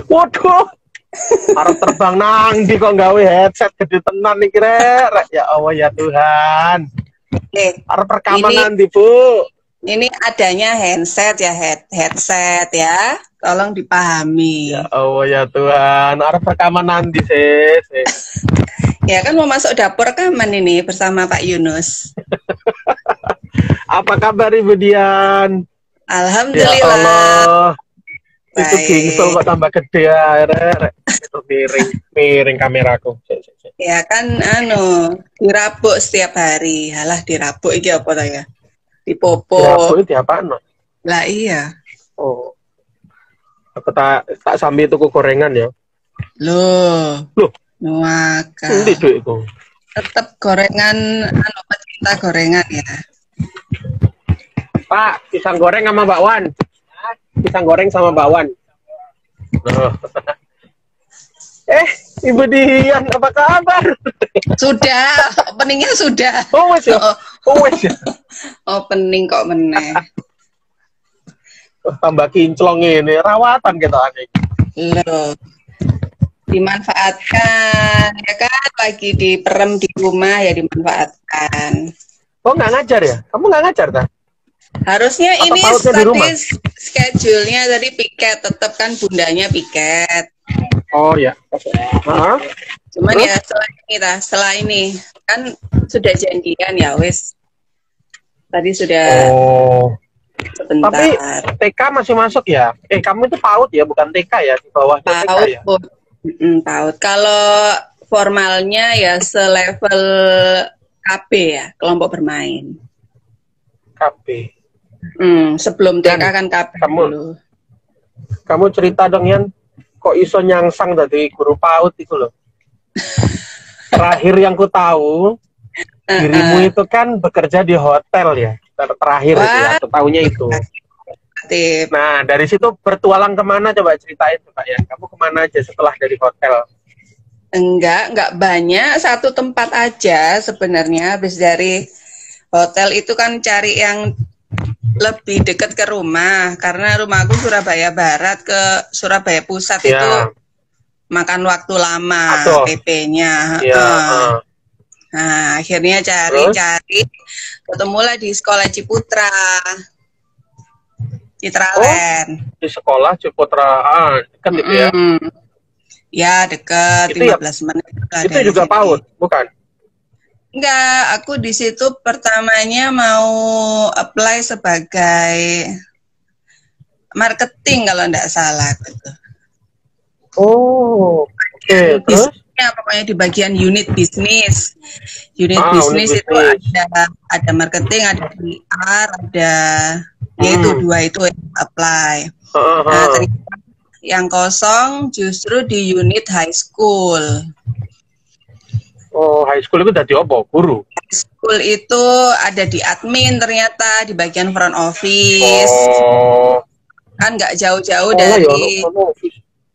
Waduh. Arep terbang nang ndi kok gawe headset gede tenan iki rek. Ya Allah ya Tuhan. Arep rekaman nanti, Bu. Ini adanya handset ya, headset ya. Tolong dipahami. Ya Allah ya Tuhan, arep rekaman nanti sih. Ya kan mau masuk dapur rekaman ini bersama Pak Yunus. Apa kabar Ibu Dian? Alhamdulillah. Ya Allah. Itu gingsel kok tambah gede ya, rek. Itu miring kameraku. Ya kan dirabuk setiap hari. Halah dirabuk iki apa ta ya? Dipopo. Dirabuk itu apaan? Lah iya. Oh. Aku tak sambil tuku gorengan ya. Loh. Maka. Endi duitku? Tetep gorengan pecinta gorengan ya. Pak, pisang goreng sama bakwan. Pisang goreng sama bakwan. Oh. Ibu Dian, apa kabar? Sudah, openingnya sudah. Oh, wes ya. Oh, wes ya. Opening kok meneh. Tambah kinclong ini, rawatan kita aneh. Loh. Dimanfaatkan, ya kan? Lagi diperem di rumah ya dimanfaatkan. Oh, nggak ngajar ya? Kamu nggak ngajar kan? Harusnya atau ini tadi schedule-nya tadi piket, tetap kan bundanya piket. Oh ya. Cuman ya setelah ini kan sudah janjian ya wis. Tadi sudah. Oh. Sebentar. Tapi TK masih masuk ya? Kamu itu PAUD ya, bukan TK ya, di bawah TK ya? PAUD. Kalau formalnya ya selevel KB ya, kelompok bermain. KB. Sebelum TK kan KB dulu. Kamu cerita dong Yan, kok iso nyangsang dari guru PAUD itu loh. Terakhir yang ku tahu, dirimu itu kan bekerja di hotel ya. Terakhir itu ya, aku tahunya itu. Nah, dari situ bertualang kemana coba ceritain coba ya. Kamu kemana aja setelah dari hotel? Enggak banyak, satu tempat aja sebenarnya. Habis dari hotel itu kan cari yang lebih dekat ke rumah, karena rumahku Surabaya Barat ke Surabaya Pusat itu makan waktu lama PP-nya. Nah, akhirnya cari ketemulah di sekolah Ciputra. Citraland. Di sekolah Ciputra, dekat itu ya? Ya, dekat, 15 menit. Itu juga PAUD, bukan? Enggak, aku di situ pertamanya mau apply sebagai marketing kalau enggak salah gitu. Oh, oke. Terus? Pokoknya di bagian unit bisnis. Unit bisnis itu ada marketing, ada PR, ada yaitu dua itu apply. Nah, ternyata yang kosong justru di unit high school. Oh, high school itu dari apa? Guru? High school itu ada di admin ternyata, di bagian front office. Oh. Kan nggak jauh-jauh dari...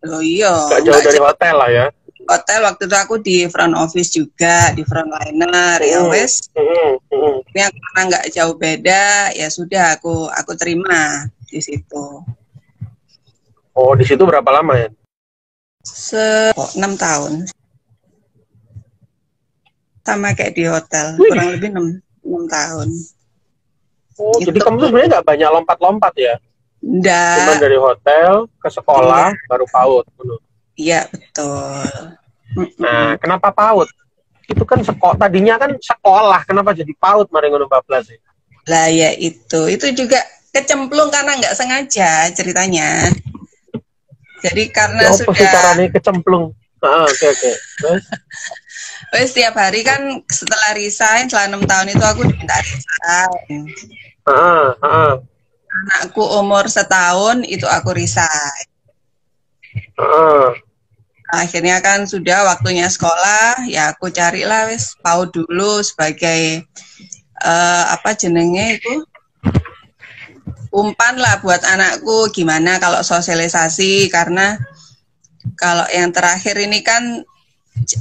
Oh iya. Nggak jauh dari hotel lah ya? Hotel waktu itu aku di front office juga, di frontliner ya wes. Ini karena nggak jauh beda, ya sudah aku terima di situ. Oh, di situ berapa lama ya? 6 tahun. Sama kayak di hotel, kurang lebih 6 tahun. Oh, gitu. Jadi kamu tuh sebenarnya nggak banyak lompat-lompat ya? Nggak. Cuma dari hotel ke sekolah, baru PAUD. Iya, betul. Nah, kenapa PAUD? Itu kan tadinya kan sekolah, kenapa jadi PAUD mari ngono bablas sih? Lah ya itu juga kecemplung karena nggak sengaja ceritanya. Jadi karena ya, sudah caranya kecemplung. Oke. Terus? Setiap hari kan setelah resign, setelah 6 tahun itu aku diminta resign. Anakku umur 1 tahun itu aku resign. Akhirnya kan sudah waktunya sekolah, ya aku carilah wes PAUD dulu sebagai apa jenenge itu umpan lah buat anakku gimana kalau sosialisasi, karena kalau yang terakhir ini kan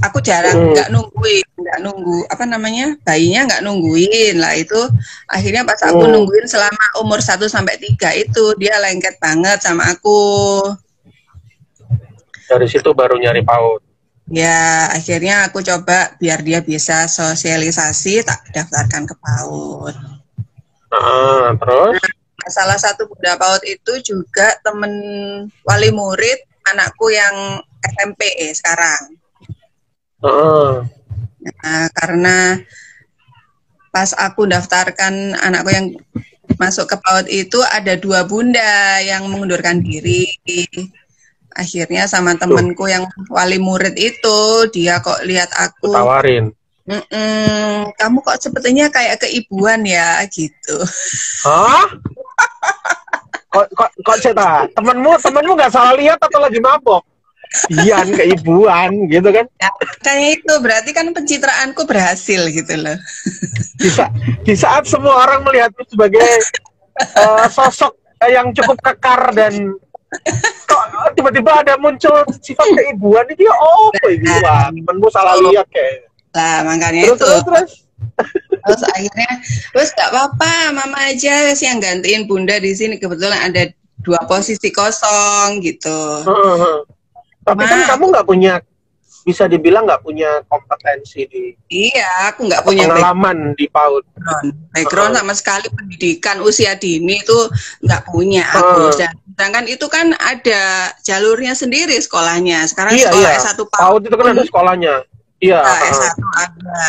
aku jarang nggak nunggu apa namanya bayinya nggak nungguin lah, itu akhirnya pas aku nungguin selama umur 1 sampai 3 itu dia lengket banget sama aku. Dari situ baru nyari PAUD. Ya, akhirnya aku coba biar dia bisa sosialisasi, tak daftarkan ke PAUD. Terus? Salah satu bunda PAUD itu juga temen wali murid anakku yang SMP sekarang. Nah, karena pas aku daftarkan anakku yang masuk ke PAUD itu ada 2 bunda yang mengundurkan diri. Akhirnya sama temenku yang wali murid itu, dia kok lihat aku tawarin. Kamu kok sepertinya kayak keibuan ya gitu. Hah? kok cerita? Temenmu nggak salah lihat atau lagi mabok? Iya, keibuan gitu kan? Ya, kayaknya itu berarti kan pencitraanku berhasil gitu loh. Di saat semua orang melihatmu sebagai sosok yang cukup kekar dan kok tiba-tiba ada muncul sifat keibuan itu ya keibuan. Temenmu salah lihat kayak. Lah makanya terus akhirnya gak apa-apa, mama aja sih yang gantiin bunda di sini, kebetulan ada 2 posisi kosong gitu. Tapi kan kamu nggak punya, bisa dibilang nggak punya kompetensi di. Iya, aku nggak punya pengalaman di PAUD. Background sama sekali, pendidikan usia dini itu nggak punya aku. Sedangkan itu kan ada jalurnya sendiri sekolahnya. Sekarang sekolah S1 PAUD itu kan ada sekolahnya. Iya. S1 ada.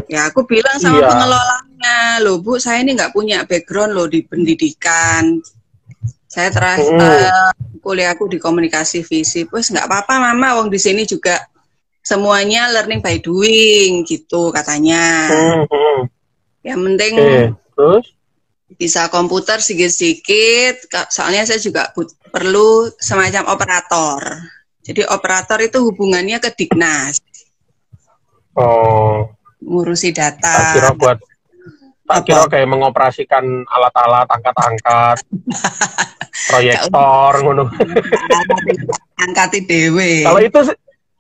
Ya aku bilang sama pengelolanya, loh Bu, saya ini nggak punya background loh di pendidikan. Saya terakhir kuliahku di komunikasi fisik. Wes nggak apa-apa mama, wong di sini juga semuanya learning by doing gitu katanya. Yang penting terus bisa komputer sedikit-sedikit, soalnya saya juga perlu semacam operator. Jadi operator itu hubungannya ke Dignas. Ngurusi data. Tak kira kayak mengoperasikan alat-alat angkat-angkat, proyektor, ngono. Angkati dewe.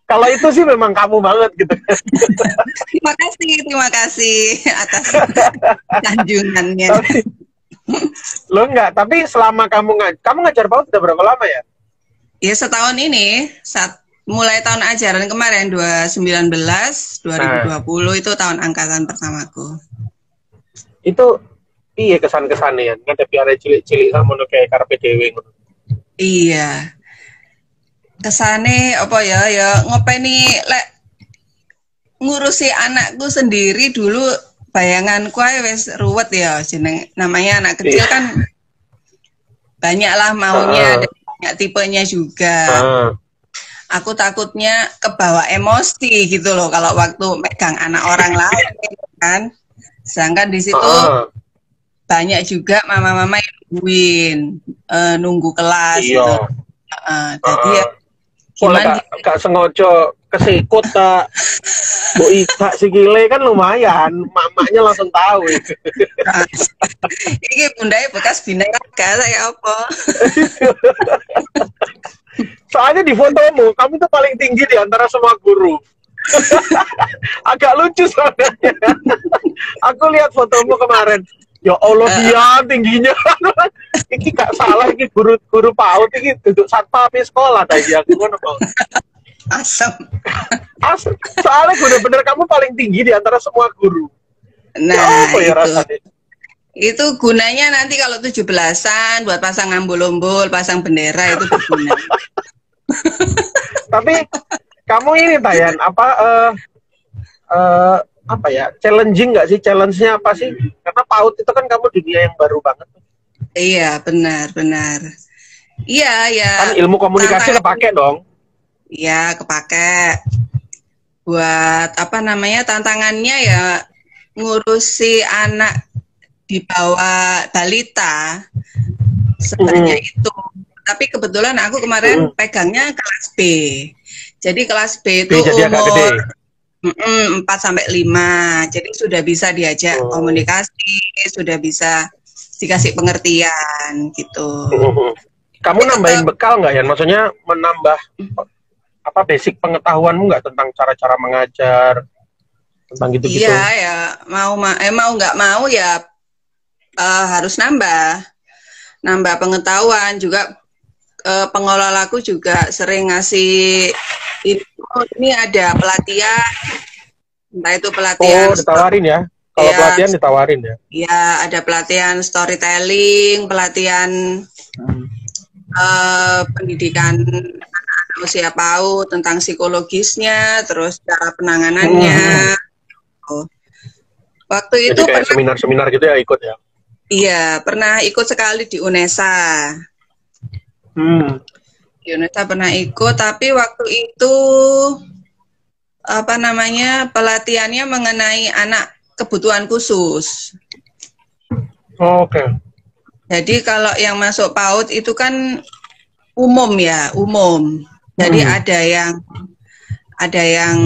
Kalau itu sih memang kamu banget gitu. Terima kasih atas sanjungannya. Lo enggak, tapi selama kamu ngajar PAUD sudah berapa lama ya? Ya setahun ini, mulai tahun ajaran kemarin 2019, 2020 itu tahun angkatan pertamaku. Itu iya kesan-kesannya ya, ngadepi arek cilik-cilik sama kayak karepe dhewe ngono. Iya. Kesane apa ya ngopeni lek ngurusi anakku sendiri dulu, bayanganku wis ruwet ya, jeneng namanya anak kecil kan banyak lah maunya, dan banyak tipenya juga. Aku takutnya kebawa emosi gitu loh kalau waktu megang anak orang lain kan. Sedangkan di situ banyak juga mama-mama yang nunggu kelas gitu. Jadi ya gimana gak sengaja kesikut tak Bu Ika sikile kan lumayan, mamanya langsung tahu. Ini bundanya bekas bineka saya apa? Soalnya di fotomu, kamu tuh paling tinggi di antara semua guru. Agak lucu sebenarnya. Aku lihat fotomu kemarin. Ya Allah, dia tingginya. Ini gak salah, ini guru PAUD ini duduk satpam sekolah tadi aku ngono. Asem. Soalnya bener-bener kamu paling tinggi di antara semua guru. Nah, ya rasanya? Itu gunanya nanti kalau 17-an buat pasang ambul-umbul, pasang bendera itu berguna. Tapi kamu ini Tayan apa ya, challenging nggak sih? Challenge-nya apa sih? Karena PAUD itu kan kamu dunia yang baru banget. Iya, benar. Iya, ya. Kan ilmu komunikasi kepake dong. Iya, kepake. Buat apa namanya, tantangannya ya ngurusi anak di bawah balita sebenarnya itu. Tapi kebetulan aku kemarin pegangnya kelas B. Jadi kelas B itu umur 4-5. Jadi sudah bisa diajak komunikasi, sudah bisa dikasih pengertian gitu. Kamu nambahin bekal nggak ya? Maksudnya menambah apa basic pengetahuanmu nggak tentang cara-cara mengajar, tentang gitu-gitu? Iya ya, mau nggak mau ya harus nambah pengetahuan juga. pengelolaku juga sering ngasih info, ini ada pelatihan, entah itu pelatihan. Oh, ditawarin ya? Kalau ya, pelatihan ditawarin ya? Ya, ada pelatihan storytelling, pelatihan pendidikan anak-anak usia PAUD tentang psikologisnya, terus cara penanganannya. Waktu itu kayak seminar-seminar gitu ya ikut ya? Iya, pernah ikut sekali di UNESA. Di UNESA pernah ikut, tapi waktu itu pelatihannya mengenai anak kebutuhan khusus. Oke. Jadi kalau yang masuk PAUD itu kan umum ya, umum. Jadi ada yang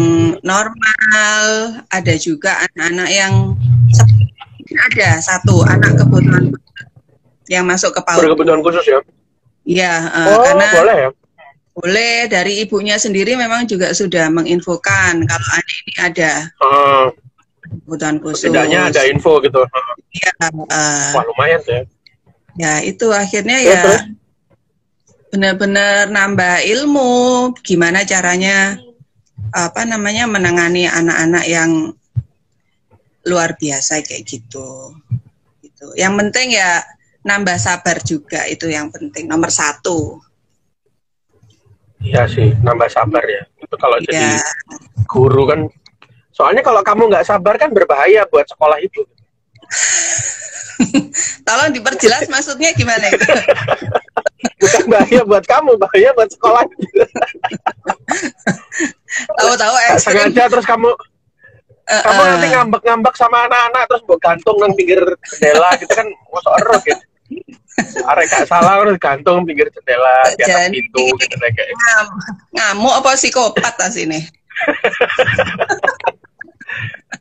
normal, ada juga anak-anak yang ada satu anak kebutuhan khusus yang masuk ke PAUD. Berkebutuhan khusus ya? Iya, karena boleh ya? Boleh, dari ibunya sendiri memang juga sudah menginfokan kalau anak ini ada kebutuhan khusus. Setidaknya ada info gitu. Iya. Wah, lumayan tuh ya. Ya, itu akhirnya ya benar-benar nambah ilmu gimana caranya menangani anak-anak yang luar biasa kayak gitu. Yang penting ya nambah sabar juga, itu yang penting nomor 1. Iya sih, nambah sabar ya. Itu kalau jadi guru kan, soalnya kalau kamu nggak sabar kan berbahaya buat sekolah itu. Tolong diperjelas maksudnya gimana itu? Bukan bahaya buat kamu, bahaya buat sekolah. Tahu-tahu sengaja terus kamu nanti ngambek-ngambek sama anak-anak terus buat gantung nang pinggir jendela gitu kan, masuk error gitu. Arek gak salah harus gantung pinggir jendela di atas pintu gitu kayak. Ngamuk apa psikopat tas ini?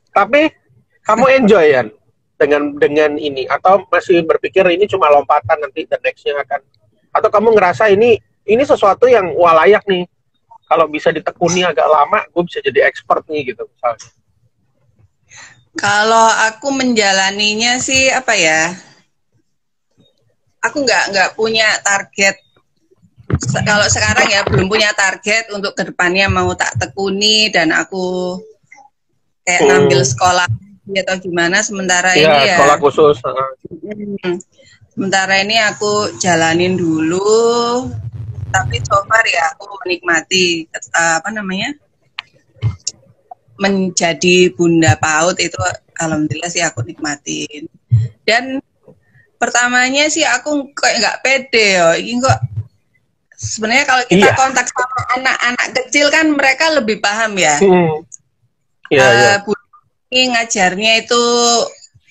Tapi kamu enjoy ya dengan ini, atau masih berpikir ini cuma lompatan nanti the next-nya akan, atau kamu ngerasa ini sesuatu yang layak nih, kalau bisa ditekuni agak lama gue bisa jadi expert nih gitu misalnya. Kalau aku menjalaninya sih apa ya, aku nggak punya target. Kalau sekarang ya belum punya target untuk kedepannya mau tak tekuni dan aku kayak ngambil sekolah atau gimana. Sementara ini ya sekolah khusus. Sementara ini aku jalanin dulu, tapi so far ya aku menikmati menjadi bunda PAUD itu, alhamdulillah sih aku nikmatin. Dan pertamanya sih aku kayak nggak pede ya, ini kok sebenarnya kalau kita kontak sama anak-anak kecil kan mereka lebih paham ya. Ini ngajarnya itu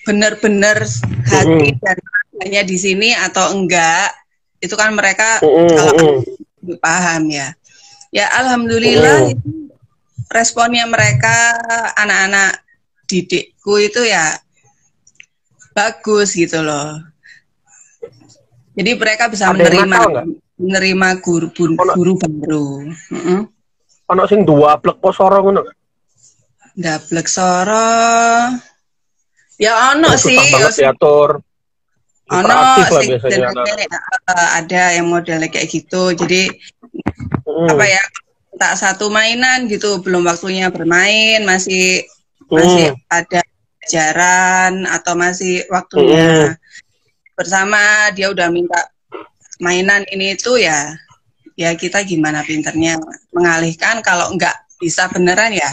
benar-benar hati dan hanya di sini atau enggak, itu kan mereka kalau lebih paham ya. Ya alhamdulillah responnya mereka anak-anak didikku itu ya bagus gitu loh. Jadi mereka bisa menerima guru baru. Ono sing dua plek posoro ngono gak? Daplek soro. Ya ono sih. Diatur. Ono sih ada yang modelnya kayak gitu. Jadi tak satu mainan gitu, belum waktunya bermain, masih ada pelajaran atau masih waktunya bersama, dia udah minta mainan ini itu ya kita gimana pinternya mengalihkan, kalau nggak bisa beneran ya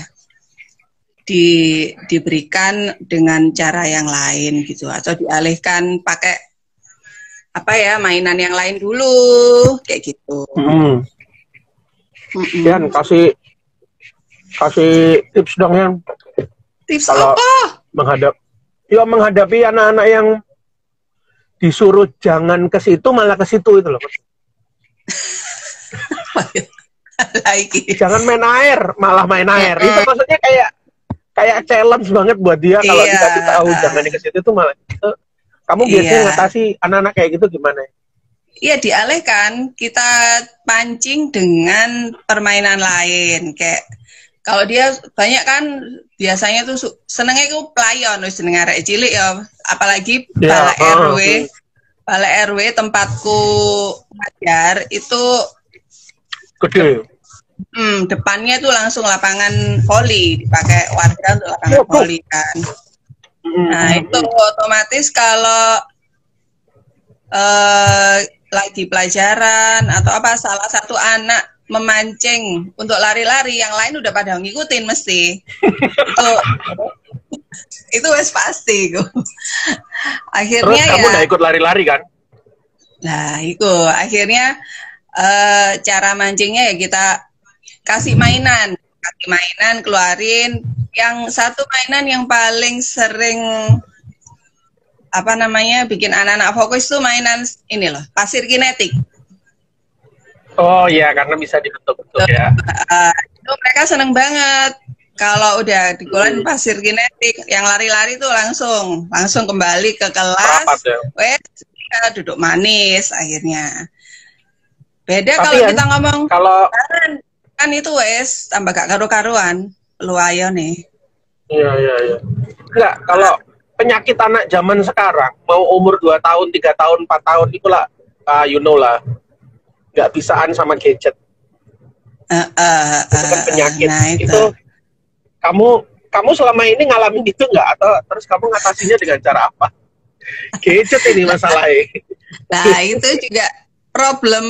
diberikan dengan cara yang lain gitu, atau dialihkan pakai mainan yang lain dulu kayak gitu. Yan, kasih tips dong Yan. Tips kalau apa? menghadapi anak-anak yang disuruh jangan ke situ malah ke situ itu loh. Jangan main air, malah main air. Itu maksudnya kayak challenge banget buat dia kalau dikasih tahu jangan ke situ itu malah itu. Kamu biasanya ngatasi anak-anak kayak gitu gimana? Iya, dialihkan, kita pancing dengan permainan lain. Kayak kalau dia banyak kan biasanya tuh senengnya itu playon, seneng arek cilik ya, apalagi balak RW. balai RW tempatku ngajar itu gede. Depannya itu langsung lapangan voli, dipakai warga untuk lapangan voli kan. Nah itu otomatis kalau lagi pelajaran atau apa salah satu anak memancing untuk lari-lari, yang lain udah pada ngikutin mesti. Itu wes pasti kok. Akhirnya terus kamu udah ikut lari-lari kan? Nah itu akhirnya cara mancingnya ya kita kasih mainan, keluarin. Yang satu mainan yang paling sering apa namanya bikin anak-anak fokus tuh mainan ini loh, pasir kinetik. Oh iya, karena bisa dibentuk-bentuk ya. Itu mereka seneng banget kalau udah dikeluarin pasir kinetik, yang lari-lari tuh langsung kembali ke kelas. Ya? Wes duduk manis akhirnya. Beda kalau kita ngomong kan itu wes tambah gak karu-karuan. Lu ayo nih. Iya. Enggak, kalau penyakit anak zaman sekarang, mau umur 2 tahun, 3 tahun, 4 tahun, itulah, you know lah, nggak bisaan sama gadget. Itu kan penyakit. Nah, itu kamu selama ini ngalamin gitu nggak? Atau terus kamu ngatasinya dengan cara apa? Gadget ini masalahnya. Nah, itu juga problem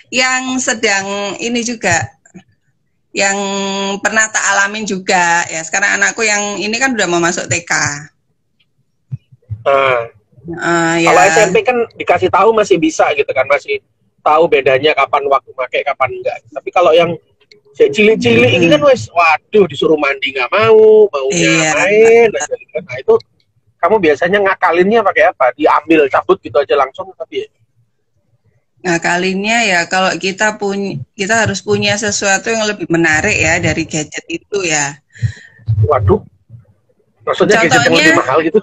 yang sedang ini juga, yang pernah tak alamin juga ya. Sekarang anakku yang ini kan udah mau masuk TK. Ya. Kalau SMP kan dikasih tahu masih bisa gitu kan, masih tahu bedanya kapan waktu pakai kapan enggak. Tapi kalau yang cilik-cilik ini kan wes, waduh, disuruh mandi nggak maunya main aja. Nah itu kamu biasanya ngakalinnya pakai apa? Diambil cabut gitu aja langsung tapi? Ngakalinnya ya kalau kita harus punya sesuatu yang lebih menarik ya dari gadget itu ya. Waduh, maksudnya gadget yang lebih mahal gitu?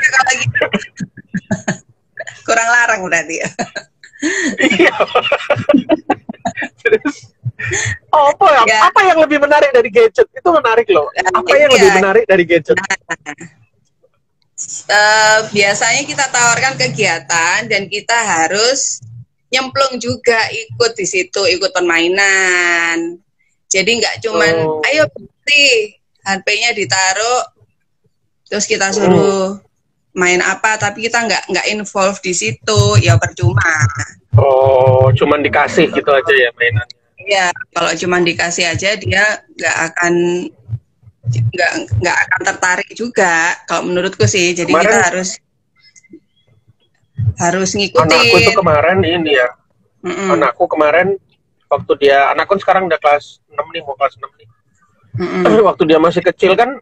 Kalau gitu kurang larang berarti ya. Iya. Apa yang lebih menarik dari gadget? Itu menarik loh. Apa yang lebih menarik dari gadget? Biasanya kita tawarkan kegiatan dan kita harus nyemplung juga ikut di situ, ikut permainan. Jadi nggak cuman ayo beli, HP-nya ditaruh, terus kita suruh main apa, tapi kita nggak involve di situ, ya percuma. Oh, cuman dikasih gitu aja ya mainan. Iya, kalau cuman dikasih aja dia nggak akan tertarik juga kalau menurutku sih. Jadi kemarin, kita harus ngikutin. Anakku itu kemarin ini ya. Anakku kemarin waktu anakku sekarang udah kelas 6 nih, mau kelas 6 nih. Waktu dia masih kecil kan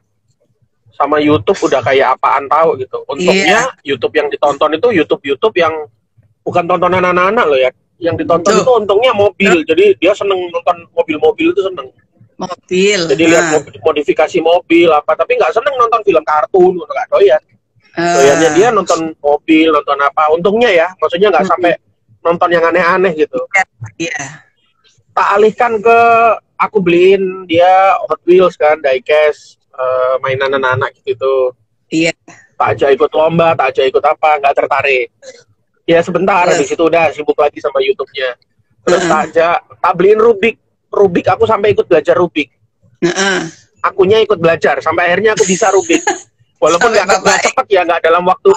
sama YouTube udah kayak apaan tahu gitu. Untungnya YouTube yang ditonton itu YouTube yang bukan tontonan anak-anak loh ya. Yang ditonton itu untungnya mobil. Jadi dia seneng nonton mobil-mobil itu seneng. Mobil. Jadi lihat modifikasi mobil apa, tapi nggak seneng nonton film kartun, nggak doyan. Doyannya dia nonton mobil, nonton apa. Untungnya ya, maksudnya nggak sampai nonton yang aneh-aneh gitu. Iya. Tak alihkan ke aku beliin dia Hot Wheels kan, diecast, mainan anak-anak gitu. Iya. Tak aja ikut lomba, tak aja ikut apa, nggak tertarik. Ya sebentar, habis itu udah sibuk lagi sama YouTube-nya. Terus tak beliin Rubik, aku sampai ikut belajar Rubik. Akunya ikut belajar, sampai akhirnya aku bisa Rubik. Walaupun nggak cepet ya, nggak dalam waktu,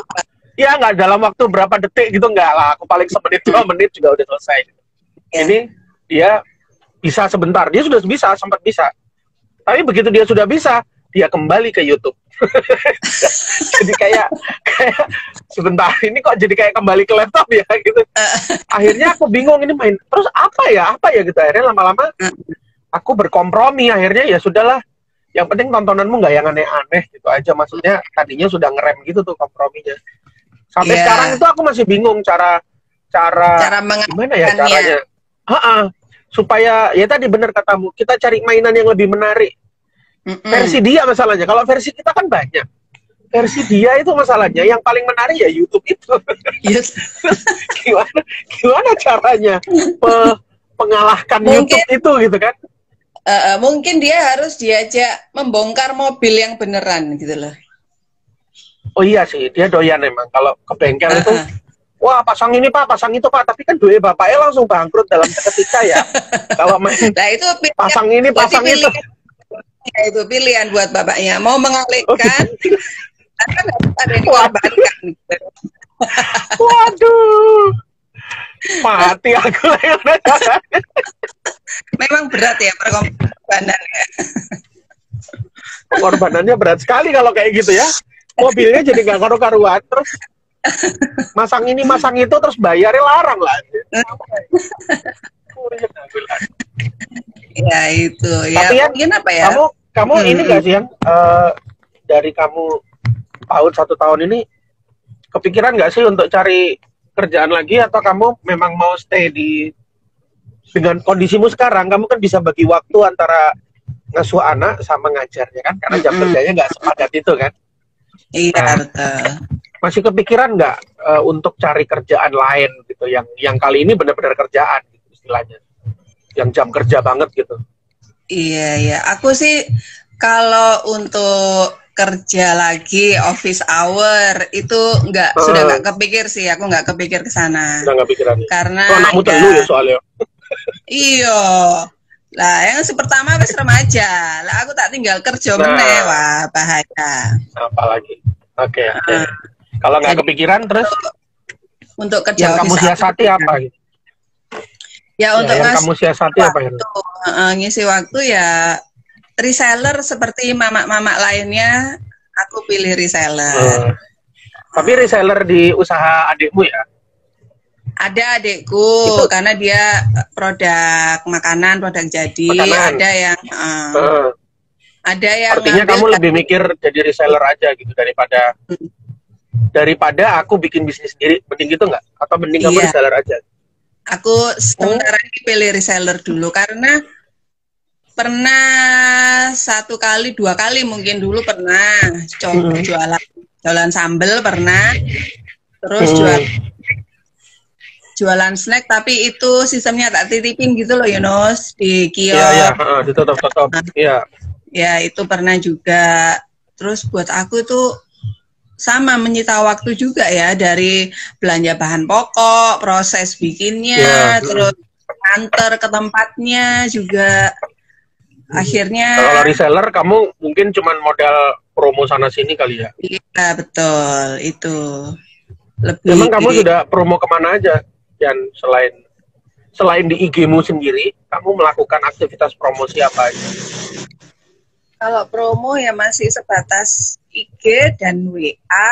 nggak dalam waktu berapa detik gitu, nggak lah. Aku paling 1 menit, 2 menit juga udah selesai. Ini dia bisa sebentar, dia sudah bisa, sempat bisa. Tapi begitu dia sudah bisa, dia kembali ke YouTube. Jadi kayak sebentar ini kok jadi kayak kembali ke laptop ya gitu. Akhirnya aku bingung ini main terus apa ya gitu. Akhirnya lama-lama aku berkompromi, akhirnya ya sudahlah, yang penting tontonanmu nggak yang aneh-aneh gitu aja. Maksudnya tadinya sudah ngerem gitu tuh komprominya. Sampai sekarang itu aku masih bingung cara gimana ya caranya. Supaya ya tadi benar katamu, kita cari mainan yang lebih menarik. Versi dia masalahnya, kalau versi kita kan banyak. Versi dia itu masalahnya, yang paling menarik ya YouTube itu. Gimana caranya mengalahkan mungkin, YouTube itu gitu kan? Mungkin dia harus diajak membongkar mobil yang beneran gitu loh. Oh iya sih, dia doyan emang kalau ke bengkel itu, wah pasang ini Pak, pasang itu Pak, tapi kan duit bapaknya langsung bangkrut dalam seketika ya. Kalau main Nah itu pilihan, pasang ini, pasang itu. Ya, itu pilihan buat bapaknya. Mau mengalihkan, kan ada yang dikorbankan. Waduh, mati aku. Memang berat ya pengorbanannya. Pengorbanannya berat sekali kalau kayak gitu ya. Mobilnya jadi nggak karu-karuan, terus masang ini, masang itu, terus bayarnya larang lah. Ya itu. Tapi ya, mungkin apa ya? Kamu ini nggak sih yang dari kamu satu tahun ini kepikiran nggak sih untuk cari kerjaan lagi, atau kamu memang mau stay dengan kondisimu sekarang? Kamu kan bisa bagi waktu antara ngasuh anak sama ngajarnya kan, karena jam kerjanya nggak sepadat itu kan. Iya, betul. Masih kepikiran nggak untuk cari kerjaan lain gitu, yang kali ini benar-benar kerjaan gitu, istilahnya, yang jam kerja banget gitu? Iya. Aku sih kalau untuk kerja lagi office hour itu sudah nggak kepikir sih. Aku nggak kepikir ke sana. Udah nggak pikiran. Karena anakmu dulu ya soalnya. Iya. Lah yang pertama wis remaja. Lah aku tak tinggal kerja meneh, wah bahaya. Apalagi. Oke. Kalau nggak kepikiran terus untuk kerja yang kamu siasati apa gitu? Ya untuk yang kamu siasati apa ya? Ngisi waktu ya reseller seperti mamak-mamak lainnya, aku pilih reseller. Tapi reseller di usaha adikmu ya? Ada adikku, karena dia produk makanan, produk jadi. Ada yang ada yang artinya kamu lebih mikir jadi reseller aja gitu daripada aku bikin bisnis sendiri, mending gitu nggak? Atau mending kamu reseller aja? Aku sementara ini pilih reseller dulu, karena pernah 1 kali 2 kali mungkin dulu pernah jualan sambel pernah, terus jualan snack, tapi itu sistemnya tak titipin gitu loh Yunus, di kios. Iya, ditutup. Iya. Ya itu pernah juga. Terus buat aku itu sama, menyita waktu juga ya, dari belanja bahan pokok, proses bikinnya, terus antar ke tempatnya juga. Akhirnya kalau reseller kamu mungkin cuman modal promo sana sini kali ya? Iya betul, itu lebih. Emang kamu sudah promo kemana aja, Yan, selain di IG-mu sendiri, kamu melakukan aktivitas promosi apa aja? Kalau promo ya masih sebatas IG dan WA,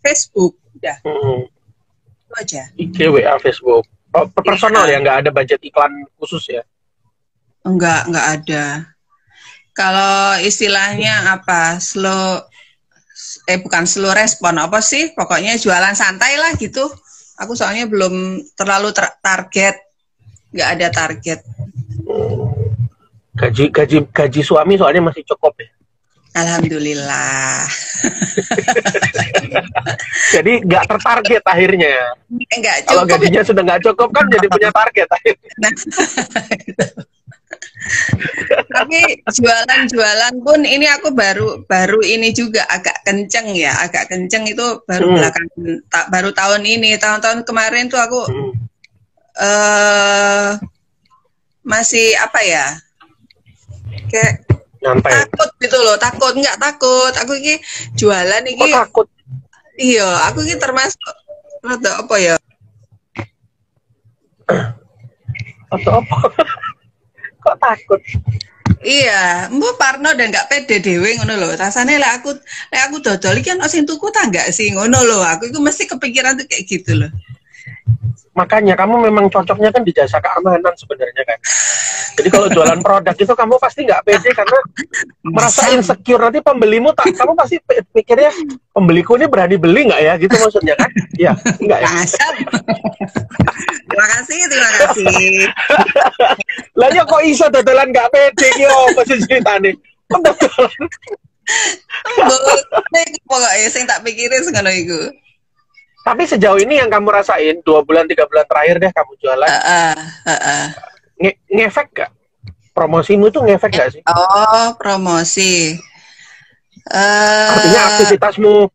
Facebook, udah. Itu aja. IG, WA, Facebook. Oh, personal ya, nggak ada budget iklan khusus ya? Enggak ada. Kalau istilahnya apa, bukan slow respon, apa sih? Pokoknya jualan santai lah gitu. Aku soalnya belum terlalu target, nggak ada target. Gaji suami soalnya masih cukup ya? Alhamdulillah. Jadi nggak tertarget akhirnya. Enggak cukup. Kalau gajinya sudah nggak cukup kan jadi punya target akhirnya. Tapi jualan pun ini aku baru ini juga agak kenceng ya, itu baru baru tahun ini. Tahun-tahun kemarin tuh aku masih apa ya, kayak nyantai. Takut gitu loh, nggak takut. Aku ini jualan ini. Kok takut? Iya, aku ini termasuk apa ya? Atau apa? Kok takut? Iya, mbok parno dan nggak pede dewe ngono lho. Rasane lek aku dodol iki ono sing tuku ta enggak sih ngono lho. Aku itu mesti kepikiran tuh kayak gitu loh. Makanya kamu memang cocoknya kan di jasa keamanan sebenarnya kan. Jadi kalau jualan produk itu kamu pasti nggak pede karena merasa insecure, nanti pembelimu kamu pasti pikirnya pembeliku ini berani beli nggak ya gitu maksudnya kan? Iya, enggak ya? Terima kasih. Lah ya kok iso dodolan nggak pede ki opo sih ceritane? Dodolan. Pokoknya sing tak pikirin ngono iku. Tapi sejauh ini yang kamu rasain 2 bulan 3 bulan terakhir deh kamu jualan, ngefek gak? promosimu itu ngefek nggak sih? Oh, promosi. Artinya aktivitasmu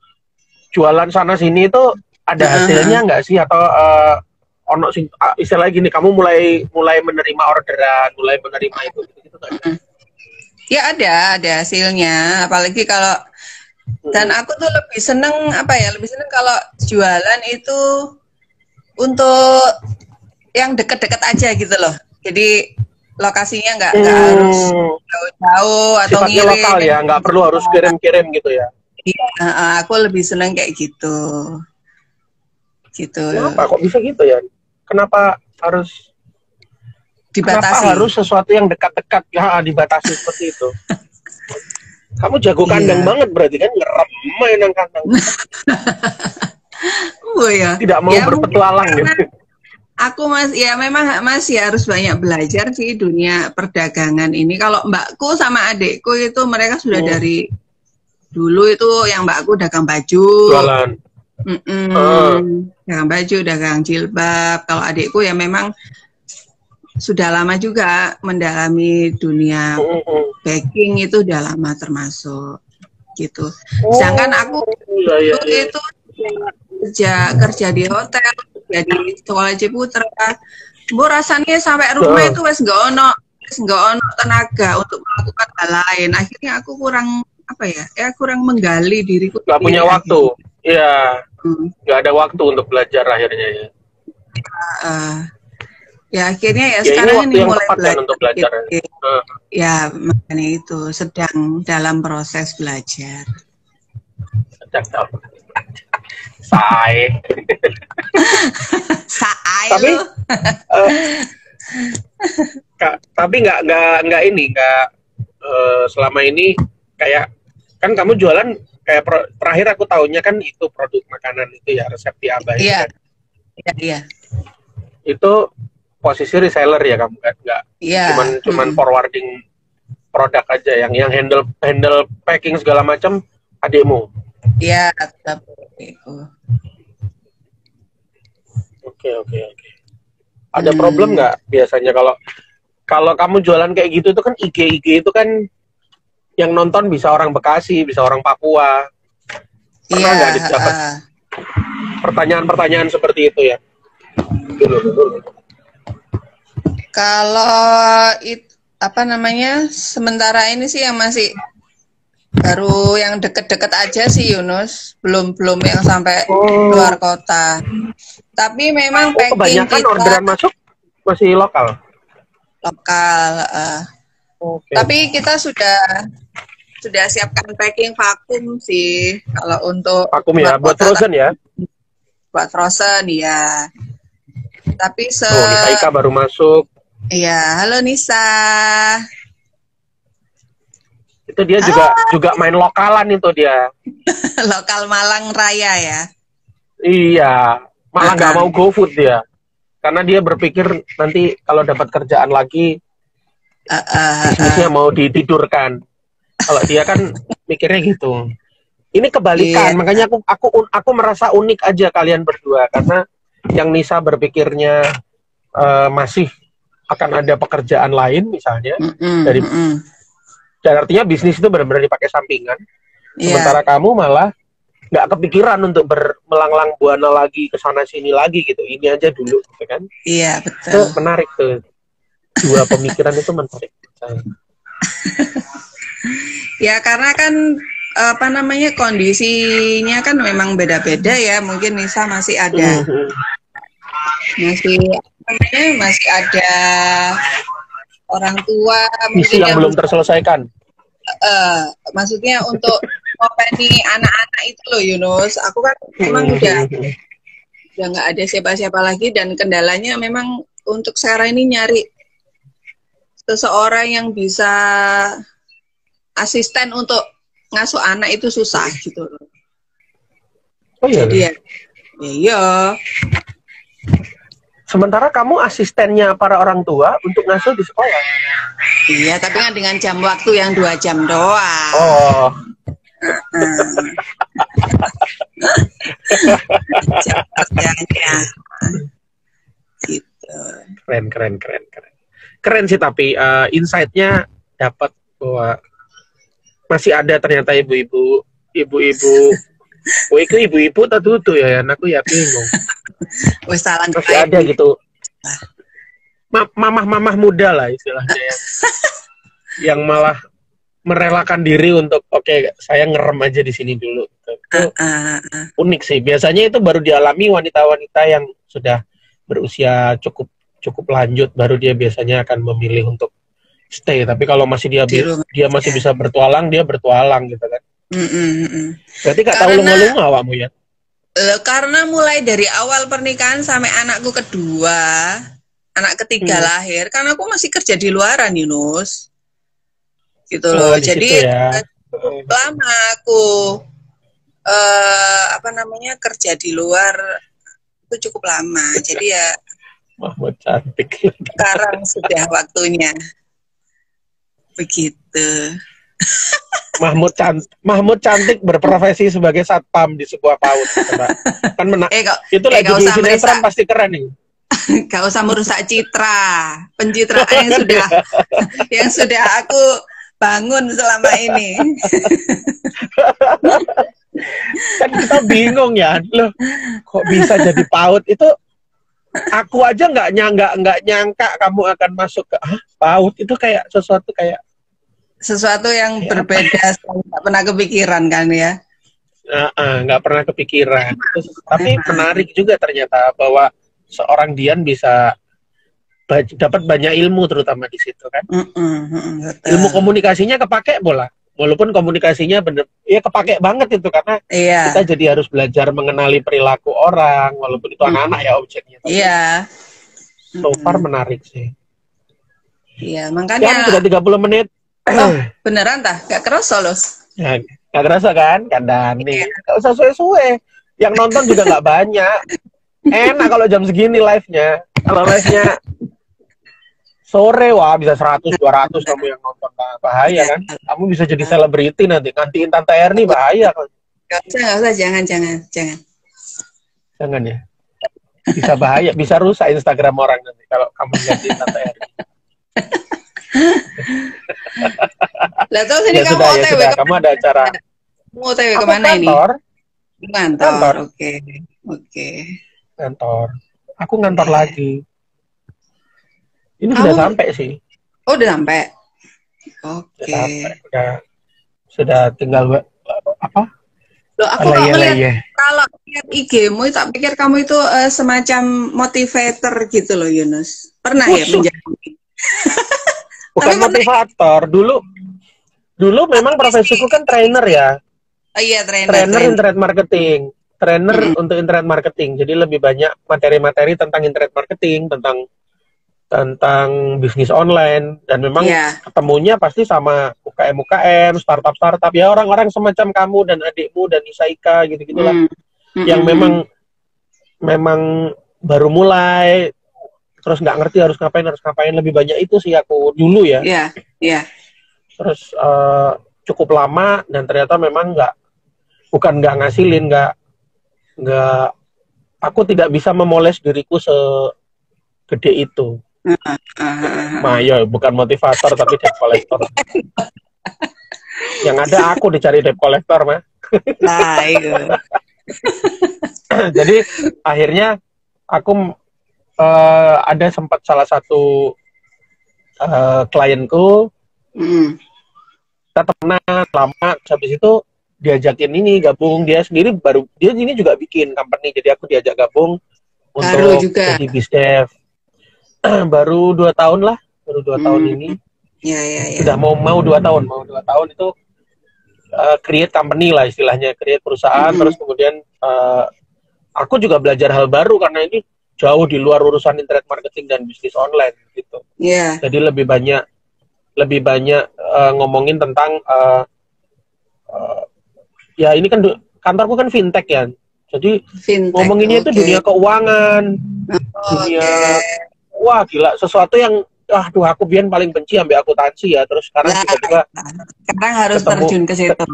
jualan sana sini itu ada hasilnya nggak sih, atau ono istilahnya gini, kamu mulai menerima orderan, mulai menerima itu gitu kan? Ya ada hasilnya, apalagi kalau dan aku tuh lebih seneng lebih seneng kalau jualan itu untuk yang deket-deket aja gitu loh. Jadi lokasinya nggak harus jauh-jauh atau sifatnya ngirim. Lokal ya, nggak perlu harus kirim-kirim gitu ya. Iya, aku lebih seneng kayak gitu. Gitu. Kenapa kok bisa gitu ya? Kenapa harus dibatasi? Kenapa harus sesuatu yang dekat-dekat ya dibatasi seperti itu? Kamu jago kandang banget berarti kan, ngerem mainan kandang. Oh ya. Tidak mau berpetualang gitu. Aku memang masih harus banyak belajar sih dunia perdagangan ini. Kalau mbakku sama adikku itu mereka sudah dari dulu itu, yang mbakku dagang baju. Jualan. Dagang baju, dagang jilbab. Kalau adikku ya memang sudah lama juga mendalami dunia baking, itu udah lama termasuk gitu. Sedangkan aku itu kerja di hotel, jadi sekolah Ciputra. Bu rasanya sampai rumah itu wes nggak ono tenaga untuk melakukan hal lain. Akhirnya aku kurang kurang menggali diriku. Gak punya waktu, ya. Gak ada waktu untuk belajar akhirnya ya. Ya akhirnya ya sekarang ini mulai belajar. Untuk belajar. Ya makanya itu sedang dalam proses belajar. Tapi nggak ini selama ini kayak kan kamu jualan kayak terakhir aku tahunya kan itu produk makanan itu ya, resep di Abah. Iya. Kan? Iya. Itu posisi reseller ya kamu kan, nggak cuman forwarding produk aja, yang handle packing segala macam adikmu. Iya, tetap itu. Oke. Ada problem nggak biasanya kalau kamu jualan kayak gitu? Itu kan IG itu kan yang nonton bisa orang Bekasi, bisa orang Papua. Pernah nggak dapat pertanyaan-pertanyaan seperti itu ya? Kalau sementara ini sih yang masih baru yang deket-deket aja sih Yunus, belum yang sampai luar kota. Tapi memang packing kebanyakan kita orderan masuk masih lokal. Tapi kita sudah siapkan packing vakum sih kalau untuk vakum ya, buat frozen ya. Buat frozen ya. Tapi Nisa Ika baru masuk. Iya, halo Nisa. Itu dia juga main lokalan itu dia. Lokal Malang Raya ya. Iya, malah nggak mau GoFood dia. Karena dia berpikir nanti kalau dapat kerjaan lagi bisnisnya mau ditidurkan. Kalau dia kan mikirnya gitu. Ini kebalikan, makanya aku merasa unik aja kalian berdua, karena yang Nisa berpikirnya masih akan ada pekerjaan lain misalnya dan artinya bisnis itu benar-benar dipakai sampingan. Sementara kamu malah nggak kepikiran untuk melanglang buana lagi ke sana sini lagi gitu. Ini aja dulu, gitu kan? Iya betul. Itu menarik tuh. Dua pemikiran itu menarik. Ya karena kan kondisinya kan memang beda-beda ya. Mungkin Nisa masih ada masih ada orang tua misi yang belum terselesaikan. Maksudnya untuk ngopeni anak-anak itu loh Yunus. Aku kan memang udah nggak ada siapa-siapa lagi, dan kendalanya memang untuk sekarang ini nyari seseorang yang bisa asisten untuk ngasuh anak itu susah gitu loh. Oh iya. Jadi iya. Sementara kamu asistennya para orang tua untuk ngasuh di sekolah. Iya, tapi kan dengan jam waktu yang 2 jam doang. Oh. Jam kerjanya. Gitu. Keren. keren sih, tapi insight-nya dapat bahwa masih ada ternyata ibu-ibu. Oh, itu ibu-ibu atau tuh ya, aku ya bingung. Masih ada gitu. Mamah-mamah muda lah istilahnya yang malah merelakan diri untuk oke, saya ngerem aja di sini dulu. Itu unik sih. Biasanya itu baru dialami wanita-wanita yang sudah berusia cukup lanjut, baru dia biasanya akan memilih untuk stay. Tapi kalau masih dia masih bisa bertualang, dia bertualang gitu kan. Berarti gak tahu lunga-lunga awakmu ya? Karena mulai dari awal pernikahan sampai anakku kedua, anak ketiga lahir, karena aku masih kerja di luaran, Yunus. Gitu loh. Jadi lama aku kerja di luar itu cukup lama. Jadi ya Mahmud cantik. Sekarang sudah waktunya. Begitu. Mahmud cantik berprofesi sebagai satpam di sebuah PAUD. Kan itu lagi di sinetron pasti keren nih. Gak usah merusak citra, pencitraan yang sudah aku bangun selama ini. Kan kita bingung ya, loh kok bisa jadi PAUD itu? Aku aja nggak nyangka kamu akan masuk ke PAUD itu, kayak sesuatu yang berbeda, nggak pernah kepikiran kan ya? Nggak pernah kepikiran. Tapi menarik juga ternyata bahwa seorang Dian bisa dapat banyak ilmu terutama di situ kan. Ilmu komunikasinya kepake bola. Walaupun komunikasinya bener, ya kepake banget itu karena kita jadi harus belajar mengenali perilaku orang, walaupun itu anak-anak ya objeknya. Iya. So far menarik sih. Iya, makanya. Kan sudah 30 menit. Oh, beneran tah? Gak kerasa loh. Ya, gak kerasa kan? Kandani. Gak usah suwe-suwe. Yang nonton juga gak banyak. Enak kalau jam segini live-nya. Kalau live-nya sore, wah bisa 100, 200 kamu yang nonton. Bahaya kan? Kamu bisa jadi selebriti nanti. Gantiin Tante Erni bahaya. Gak usah. Jangan. Jangan ya? Bisa bahaya. Bisa rusak Instagram orang nanti kalau kamu gantiin Tante Erni. Lah terus ini kamu OTW kamu ada acara. Kamu OTW kemana ini? Kantor. Oke. Kantor. Aku ngantor lagi. Ini sudah sampai sih. Oh, udah sampai. Oke. Sudah tinggal apa? Loh, aku kalau lihat IG-mu tak pikir kamu itu semacam motivator gitu loh, Yunus. Pernah ya menjadi? Bukan motivator. Dulu memang profesiku kan trainer ya. Oh iya, trainer internet marketing. Trainer untuk internet marketing. Jadi lebih banyak materi-materi tentang internet marketing, tentang bisnis online, dan memang ketemunya pasti sama UKM, startup ya, orang-orang semacam kamu dan adikmu dan Isaika gitu-gitulah. Yang memang baru mulai, terus nggak ngerti harus ngapain, lebih banyak itu sih aku dulu ya. Iya. Terus cukup lama dan ternyata memang bukan nggak ngasilin, aku tidak bisa memoles diriku segede itu. Ya bukan motivator tapi debt collector. Yang ada aku dicari debt collector mah. Nah, itu. Jadi akhirnya aku ada sempat salah satu klienku kita temenan lama, habis itu diajakin ini gabung, dia ini juga bikin company, jadi aku diajak gabung untuk jadi bizdev. baru 2 tahun tahun ini. Ya. Sudah mau 2 tahun, itu create company lah istilahnya, create perusahaan. Terus kemudian aku juga belajar hal baru karena ini jauh di luar urusan internet marketing dan bisnis online gitu. Jadi lebih banyak ngomongin tentang ya ini kan kantorku kan fintech ya. Jadi ngomonginnya itu dunia keuangan, wah gila, sesuatu yang aku biar paling benci ambil akuntansi ya, terus sekarang tiba-tiba sekarang harus terjun ke situ.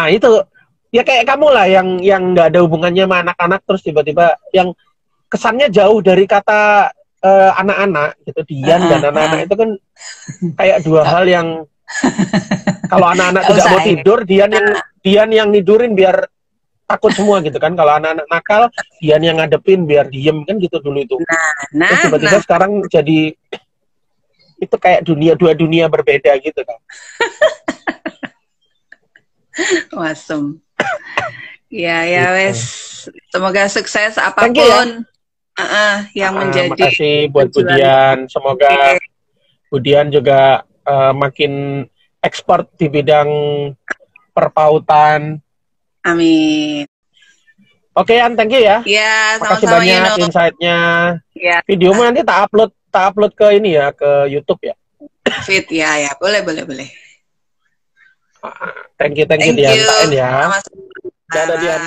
Itu ya kayak kamu lah yang nggak ada hubungannya sama anak-anak, terus tiba-tiba yang kesannya jauh dari kata anak-anak gitu, Dian dan anak-anak itu kan kayak dua hal yang kalau anak-anak tidak mau tidur, Dian yang nidurin biar takut semua gitu kan. Kalau anak-anak nakal, Dian yang ngadepin biar diem kan gitu dulu itu. Terus tiba-tiba sekarang jadi itu kayak dua dunia berbeda gitu kan. Awesome. Ya wes. Semoga sukses apapun yang menjadi. Terima kasih buat Budian. Semoga Budian juga makin ekspor di bidang perpautan. Amin. Oke, An, thank you ya. Ya, makasih banyak insight-nya. Ya. Videomu nanti tak upload ke ini ya, ke YouTube ya. Fit ya, boleh. Thank you Dian. Ya. Dadah Dian.